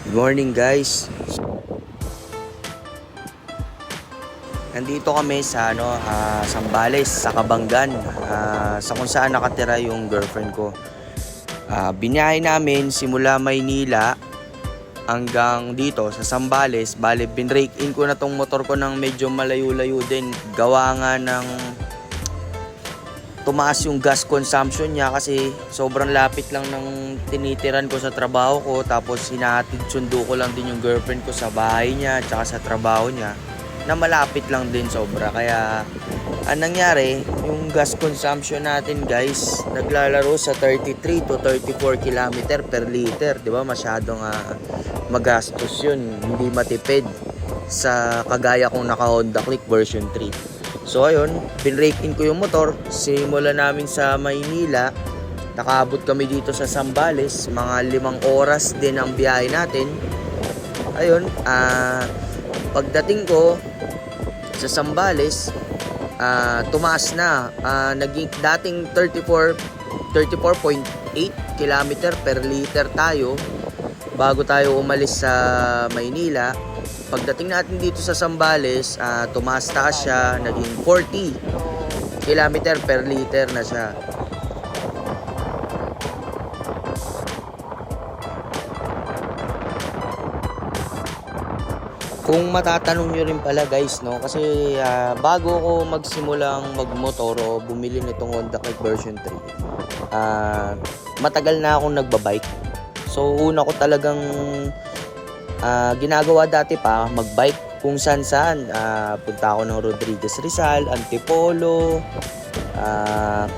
Good morning guys. Nandito kami sa Sambales, sa Kabanggan, sa kung saan nakatira yung girlfriend ko. Biniyahe namin simula Maynila hanggang dito sa Sambales. Bale, binrake in ko na tong motor ko ng medyo malayo-layo din. Gawa nga ng tumaas yung gas consumption niya kasi sobrang lapit lang ng tinitiran ko sa trabaho ko, tapos hinahatid sundo ko lang din yung girlfriend ko sa bahay niya tsaka sa trabaho niya na malapit lang din sobra. Kaya ang nangyari, yung gas consumption natin guys, naglalaro sa 33 to 34 kilometer per liter, di ba? Masyadong magastos yun, hindi matipid sa kagaya kong naka Honda Click version 3. So ayun, binrake in ko yung motor. Simula namin sa Maynila, nakaabot kami dito sa Sambales. Mga 5 oras din ang biyahe natin. Ayun, pagdating ko sa Sambales, tumaas na. Naging dating 34.8 kilometer per liter tayo bago tayo umalis sa Maynila. Pagdating natin dito sa Sambales, tumaas-taas siya, naging 40 kilometer per liter na siya. Kung matatanong nyo rin pala guys, no, kasi bago ko magsimulang magmotor o bumili nitong Honda Click version 3, matagal na akong nagbabike. So una ko talagang ginagawa dati pa, magbike kung saan-saan. Punta ako ng Rodriguez Rizal, Antipolo,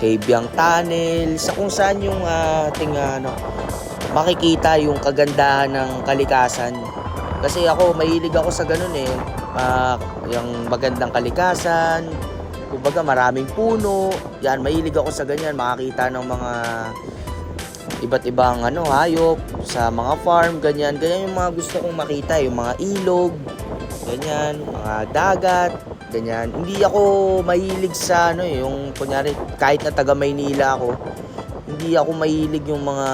Cabiang Tunnel, sa kung saan yung ating makikita yung kagandahan ng kalikasan. Kasi ako, mahilig ako sa ganun eh. Yung magandang kalikasan, kumbaga maraming puno, yan, mahilig ako sa ganyan, makakita ng mga iba't ibang hayop sa mga farm, ganyan yung mga gusto kong makita, yung mga ilog, ganyan, mga dagat, ganyan. Hindi ako mahilig sa yung kunyari kahit na taga Maynila ako, hindi ako mahilig yung mga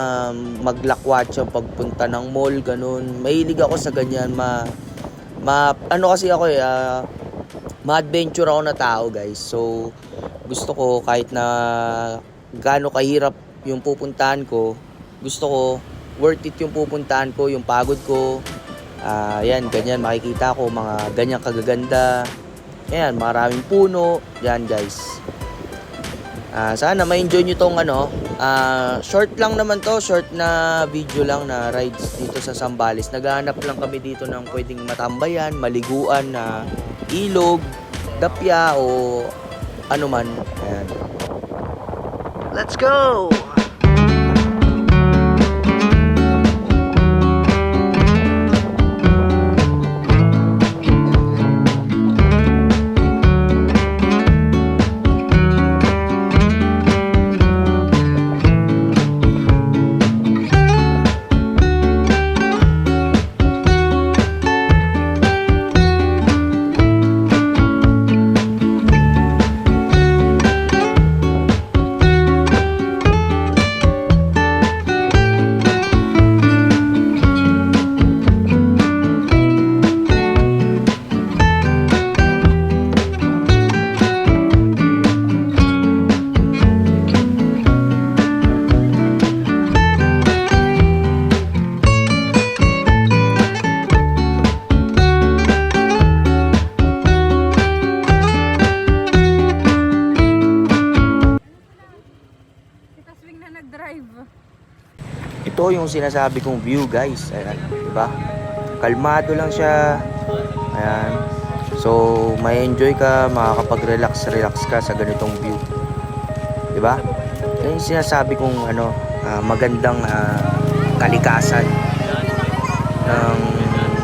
maglakwatsa pagpunta ng mall, ganun. Mahilig ako sa ganyan, kasi ako ma-adventure ako na tao guys. So gusto ko kahit na gaano kahirap yung pupuntahan ko, gusto ko worth it yung pupuntahan ko, yung pagod ko. Yan, ganyan makikita ko mga ganyang kagaganda. Yan, maraming puno, yan guys. Sana ma-enjoy nyo tong short lang naman to, short na video lang na rides dito sa Sambales. Naghahanap lang kami dito ng pwedeng matambayan, maliguan na ilog, dapya o ano man. Ayan. Let's go! Ito yung sinasabi kong view guys. Ayan, diba? Kalmado lang siya. Ayan. So, may enjoy ka, makakapag-relax ka sa ganitong view. Diba? Yan yung sinasabi kong magandang kalikasan ng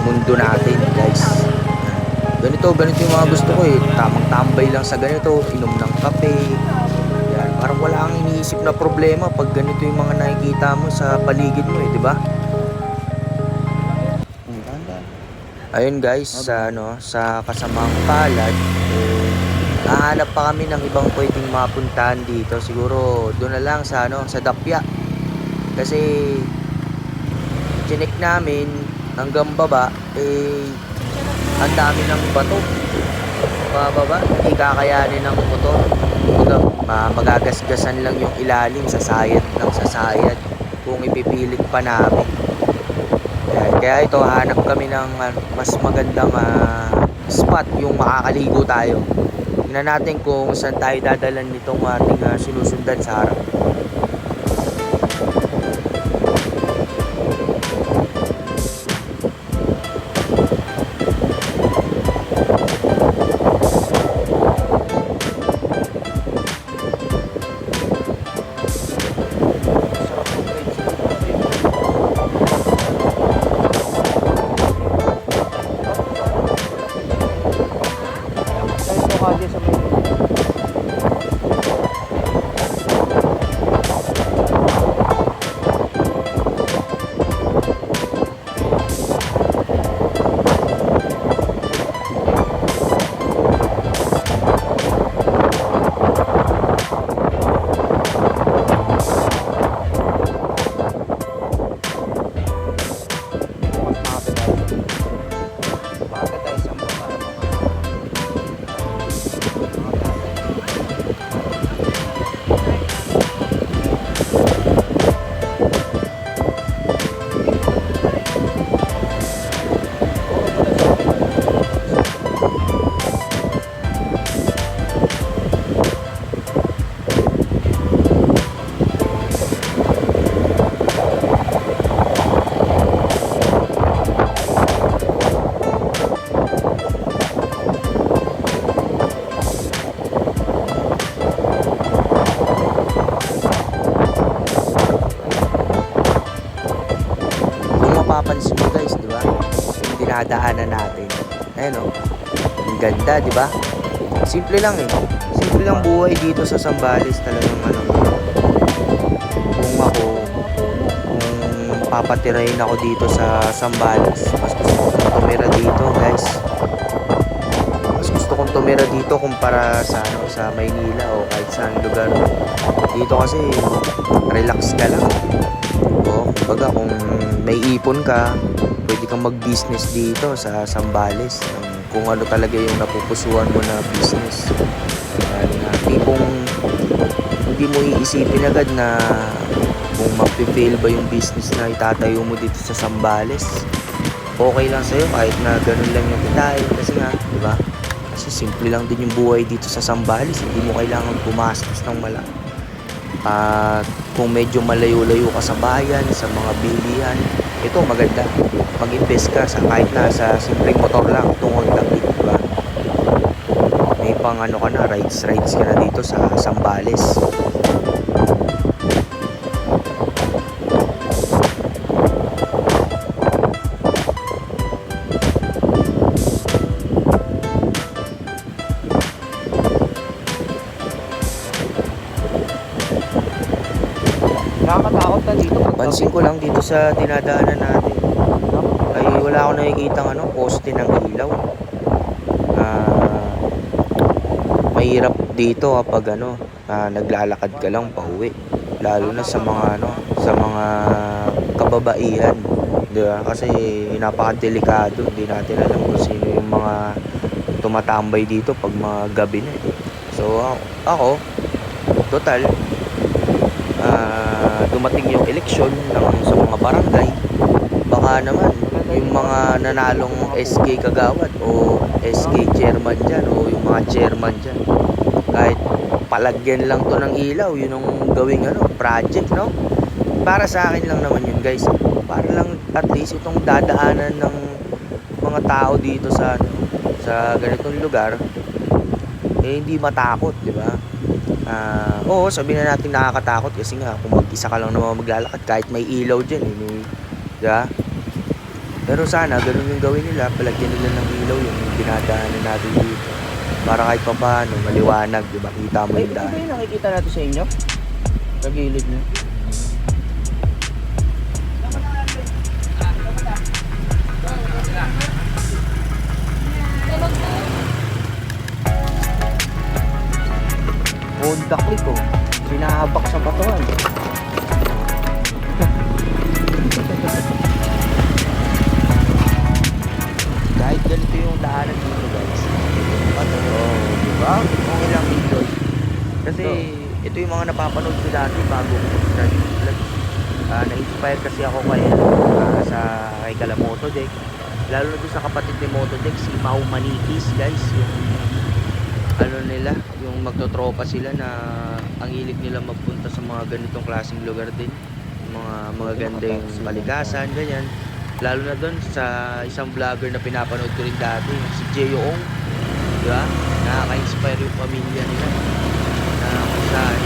mundo natin guys. Ganito yung mga gusto ko eh. Tamang tambay lang sa ganito, inom ng kape. Parang wala kang iniisip na problema pag ganito yung mga nakikita mo sa paligid mo di ba? Ayun guys, sa kasamang palad, hahanap pa kami ng ibang pwedeng mapuntahan dito. Siguro doon na lang sa sa Dapya. Kasi chinek namin, hanggang baba, ang dami ng bato. Pababa, hindi kakayanin ng motor. Magagasgasan lang yung ilalim, sasayad ng sasayad kung ipipilit pa namin. Kaya ito, hanap kami ng mas magandang spot, yung makakaligo tayo. Tingnan natin kung saan tayo dadalan nitong ating sinusundan sa harap. Mapapansin mo guys, di ba? Yung dinadaanan natin. Ayun oh. Ang ganda, di ba? Simple lang eh. Simple lang buhay dito sa Zambales, talagang Kung ako, kung papatirahin ako dito sa Zambales, mas gusto kong tumira dito, guys. Mas gusto kong tumira dito kumpara sa sa Maynila o kahit saan lugar. Dito kasi relax ka lang. Kumbaga kung may ipon ka, pwede kang mag-business dito sa Zambales. Kung ano talaga yung napupusuan mo na business. Tipong hindi mo iisipin agad na kung mag-fail ba yung business na itatayo mo dito sa Zambales. Okay lang sa'yo kahit na ganun lang yung kitain. Kasi nga, di ba? Kasi simple lang din yung buhay dito sa Zambales. Hindi mo kailangan gumastos ng malaki. Kung medyo malayo-layo ka sa bayan, sa mga bilihan, ito maganda. Mag-invest ka sa kahit na sa simpleng motor lang, tungod Taguig, diba? May pang ka na, rides ka na dito sa Zambales. Nakakatakot na dito. Pansin ko lang dito sa dinadaanan natin ay wala akong nakikitang poste ng ilaw. Mahirap dito kapag naglalakad ka lang pauwi, lalo na sa mga sa mga kababaihan, di ba? Kasi napakadelikado, hindi natin alam kung sino yung mga tumatambay dito pag mga gabi na. So ako total dumating yung eleksyon sa mga barangay, baka naman yung mga nanalong SK Kagawad o SK chairman dyan o yung mga chairman dyan, kahit palagyan lang to ng ilaw, yun ang gawing project, no? Para sa akin lang naman yun guys, para lang at least itong dadaanan ng mga tao dito sa ganitong lugar hindi matakot, di ba? Oo, sabihin na natin nakakatakot kasi nga kung mag-isa ka lang naman maglalakad kahit may ilaw dyan diba? Pero sana ganun yung gawin nila, palagyan nila ng ilaw yung dinadaanan natin dito para kahit pa paano maliwanag, diba? Kita mo yung daan. Ito ba yung nakikita natin sa inyo? Sa gilid nyo? Honda Click binahabak sa batuan. daanan dito guys. Ano? Diba? Okay lang enjoy. Kasi ito yung mga napapanood ko dati bago ko mag-start yung vlog. Na-inspire kasi ako kay Kala Motodeck. Lalo na doon sa kapatid ni Motodeck, si Mau Manitis guys. Yung ano nila, yung magtotropa sila na ang hilig nila magpunta sa mga ganitong klaseng lugar din. Mga gandang palikasan, ganyan. Lalo na doon sa isang vlogger na pinapanood ko rin dati, si Jeyoong. Diba? Nakaka-inspire yung pamilya nila. Na kung saan,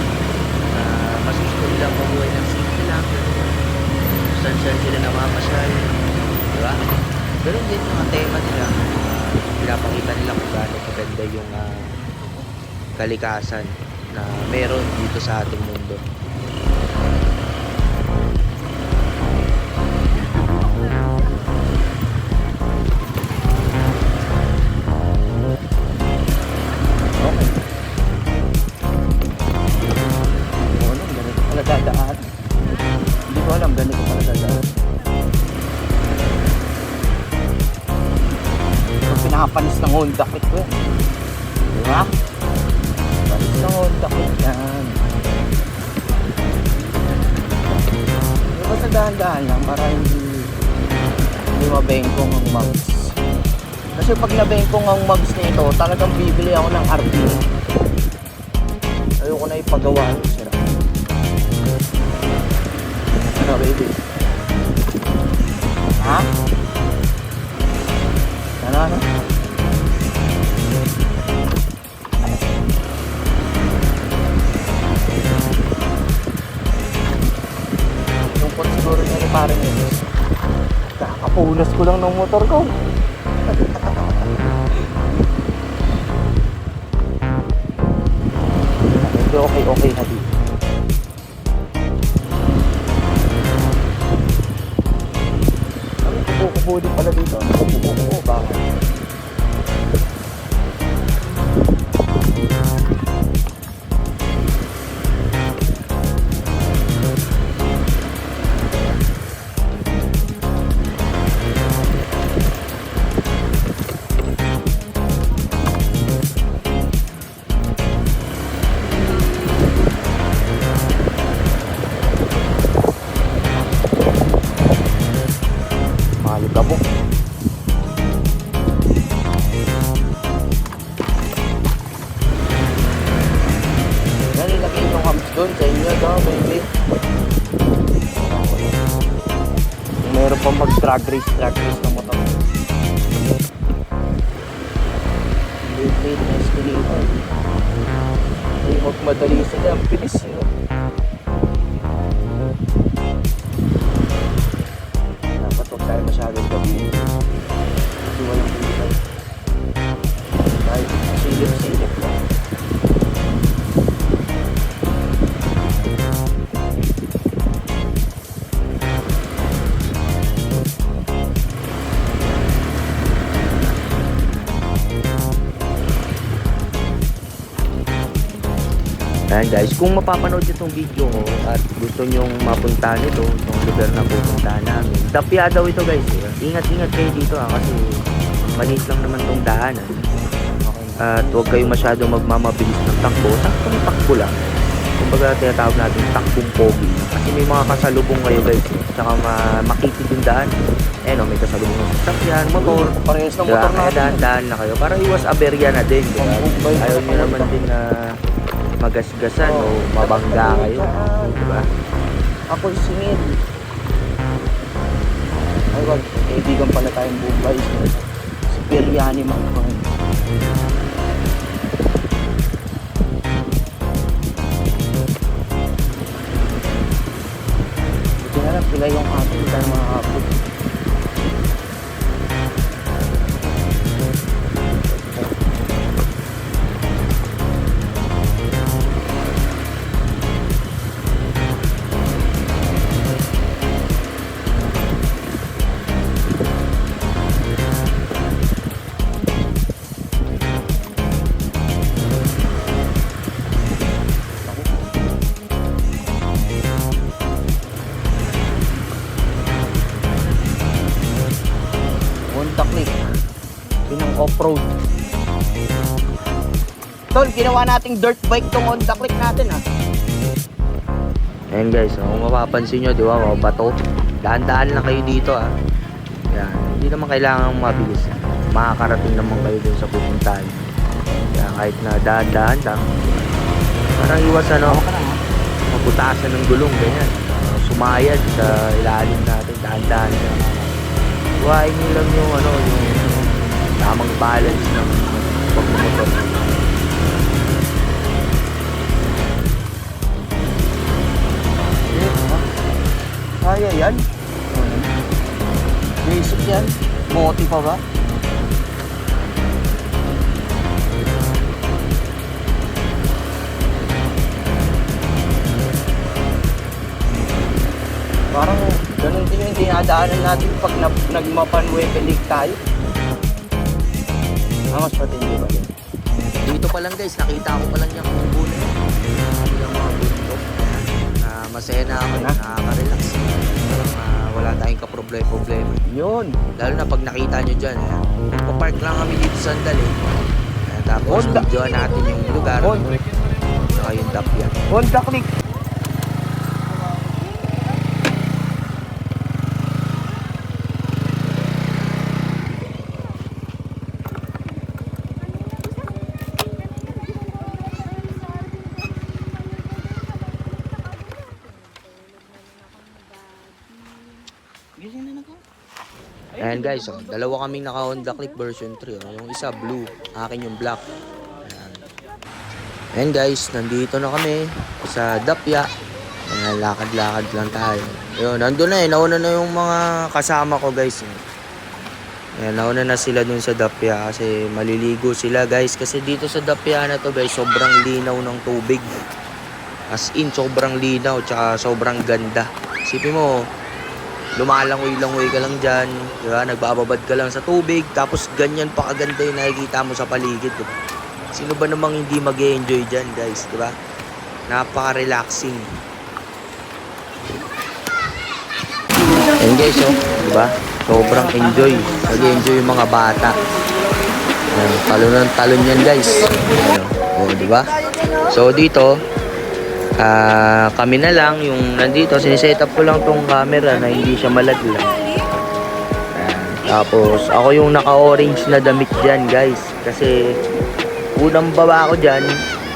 mas gusto nilang mabuhay ng simple lang. Saan sila namamasyal. Diba? Pero din yung mga tema nila, pinapakita nila kung gaano maganda yung kalikasan na meron dito sa ating mundo. Dadaan. Hindi ko alam, ganito pala dadaan. Ito pinakapanis ng Honda Click ko yan. Diba? Panis ng Honda Click yan. Diba sa dahan-dahan lang para hindi mabengkong ang mugs. Kasi pag nabengkong ang mugs nito, talagang bibili ako ng RP. Ayoko na ipagawa. Sira. Ano baby? Ha? Ano? Lungkot siguro niya ni parang yun. Kakapunas ko lang ng motor ko. Medyo okay na dito. Kubo din pala dito. Kubo, bakit? Malikabok. Yan, ilagay yung hams doon sa inyo daw, baby. Kung meron pang mag-drag race ng motor. Baby, na escalator. Ay, huwag madali sila. Ang bilis yun. Tayo masyadong gabi kasi walang pilipay kahit silip pa. Ayan guys, kung mapapanood nyo itong video ko at gusto nyong mapuntahan ito, itong lugar na pupuntahan namin, Dapya daw ito guys. Ingat-ingat kayo dito kasi maliit lang naman itong daanan. At huwag kayo masyadong magmamabilis ng takbo. Saktong takbo lang. Kumbaga tinatawag natin takbong pogi. Kasi may mga kasalubong kayo guys. Tsaka makitid yung daan. May kasalubong ng sasakyan, motor. Parehas ng motor natin. Daan-daan na kayo. Para iwas aberya na din. Ayaw nyo naman din na magasgasan o mabangga kayo, diba? Ako singid. Ay wag, kaibigan pala tayong Bombay. Si Biryani Magpang. Buti na lang sila yung ating hindi tayo makakapot. Honda Click. Yun ang off-road. Tol, ginawa nating dirt bike tong Honda Click natin ah. Ayan guys, kung mapapansin nyo, di ba, mga bato. Daan-daan lang kayo dito ah. Yan, hindi naman kailangan mabilis. Makakarating naman kayo dun sa pupuntahan. Kaya kahit na daan-daan lang, parang iwas maputasan ng gulong, ganyan. Sumayad sa ilalim natin, daan-daan lang. Huwain nyo lang yung yung tamang balance ng pagmumotor. Kaya yan. Basic yan. Moti pa ba? Parang ganun din yung dinadaanan natin pag nagmapanwebe league tayo. Mas patindi ba? Dito pa lang guys, nakita ko pa lang yung kubo na yun. Yung mga bundok. Masaya na ako, nakaka-relax. Parang wala tayong kaproblema. Yun. Lalo na pag nakita nyo dyan, magpapark lang kami dito sa Sandali. Tapos videoan natin yung lugar. Saka yung Dapya. Honda Click. Ayan guys, dalawa kaming naka Honda Click version 3. Yung isa blue, akin yung black. Ayan guys, nandito na kami sa Dapya. Ayan, lakad-lakad lang tayo. Ayun, nandun na nauna na yung mga kasama ko guys. Ayan, nauna na sila dun sa Dapya kasi maliligo sila guys. Kasi dito sa Dapya na to guys, sobrang linaw ng tubig. As in, sobrang linaw, tsaka sobrang ganda. Isipin mo, lumalangoy-langoy ka lang dyan, diba? Nagbababad ka lang sa tubig, tapos ganyan pa kaganda yung nakikita mo sa paligid, diba? Sino ba namang hindi mag-enjoy dyan, guys, diba? Napaka-relaxing. And guys, diba? Sobrang enjoy. Nag-enjoy yung mga bata. Talon ng talon yan, guys. Diba? So, dito, kami na lang yung nandito, siniset up ko lang tong camera na hindi siya malaglag. Tapos ako yung naka-orange na damit dyan guys, kasi unang baba ko dyan,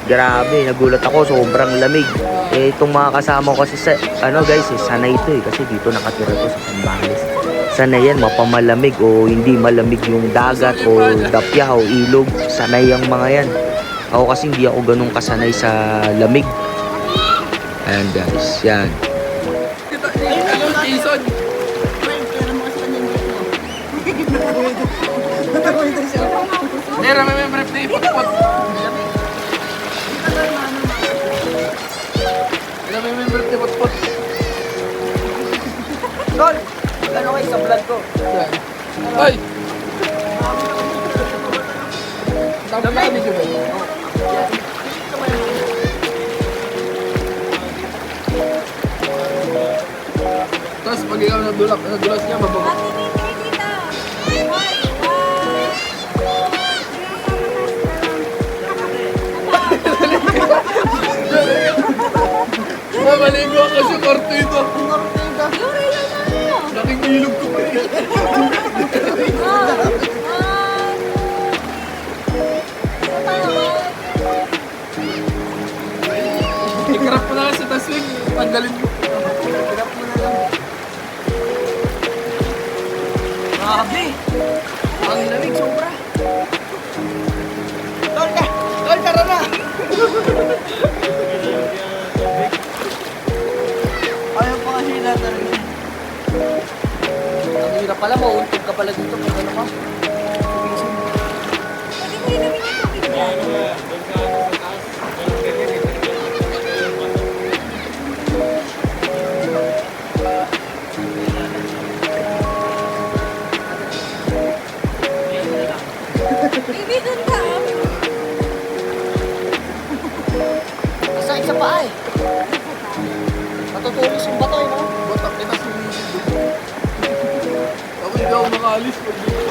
grabe, nagulat ako, sobrang lamig. Itong mga kasama ko kasi guys, sanay ito kasi dito nakatira to sa Zambales. Sanay yan, mapamalamig o hindi malamig yung dagat o dapya o ilog, sanay yung mga yan. Ako kasi hindi ako ganun kasanay sa lamig. Ayan guys, yan. Nera, may member na ipot-pot. May member na ipot-pot. Tol, ano kayo sa vlog ko? Ay! Tama ka medyo ba? Tapos pag ikaw nadulas niya, mabago. Maligo ako sa kwarto ito. Laking ilog ko pa eh. I-crop mo na lang sa taswing. Tanggalin mo. I-crop mo na lang. Grabe! Ang lamig, sobra. Tol, tara na! Ayaw pa kasi natanong. Ang hirap pala, mauuntog ka pala dito kung ano ka. Masakit sa paa eh. Matutulis yung bato eh, no? Botak kita sumisid. Ako hindi ako makaalis pag dito.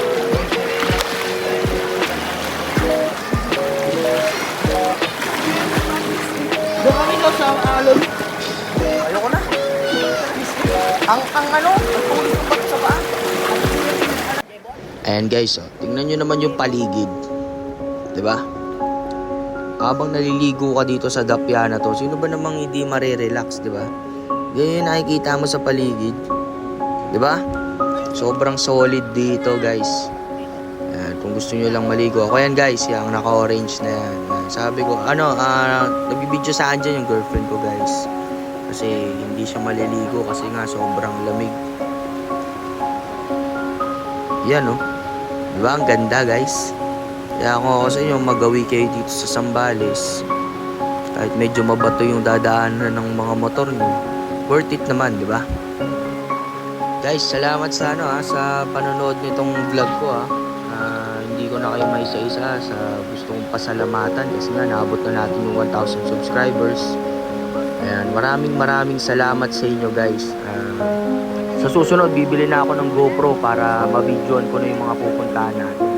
sa alon. Ayoko na. Ang tuloy ng bato sa paa. Ayan guys, oh, tingnan nyo naman yung paligid. 'Di ba? Habang naliligo ka dito sa dapya na to, sino ba namang hindi marerelax, 'di ba? Ganyan yung nakikita mo sa paligid. 'Di ba? Sobrang solid dito, guys. Ayan, kung gusto nyo lang maligo. Ako yan, guys, yung naka-orange na yan. Ayan, sabi ko, nagbibideo sa akin dyan yung girlfriend ko, guys. Kasi hindi siya maliligo kasi nga sobrang lamig. Yan, oh. Diba? Ang ganda, guys. Kaya kung ako sa inyo, magawi kayo dito sa Zambales. Kahit medyo mabato yung dadaanan ng mga motor nyo. Worth it naman, di ba? Guys, salamat sa sa panonood nitong vlog ko, hindi ko na kayo may isa-isa sa gusto kong pasalamatan kasi nga naabot na natin yung 1,000 subscribers. Ayan, maraming salamat sa inyo, guys. Sa susunod, bibili na ako ng GoPro para ma-videoan ko na yung mga pupuntahan natin.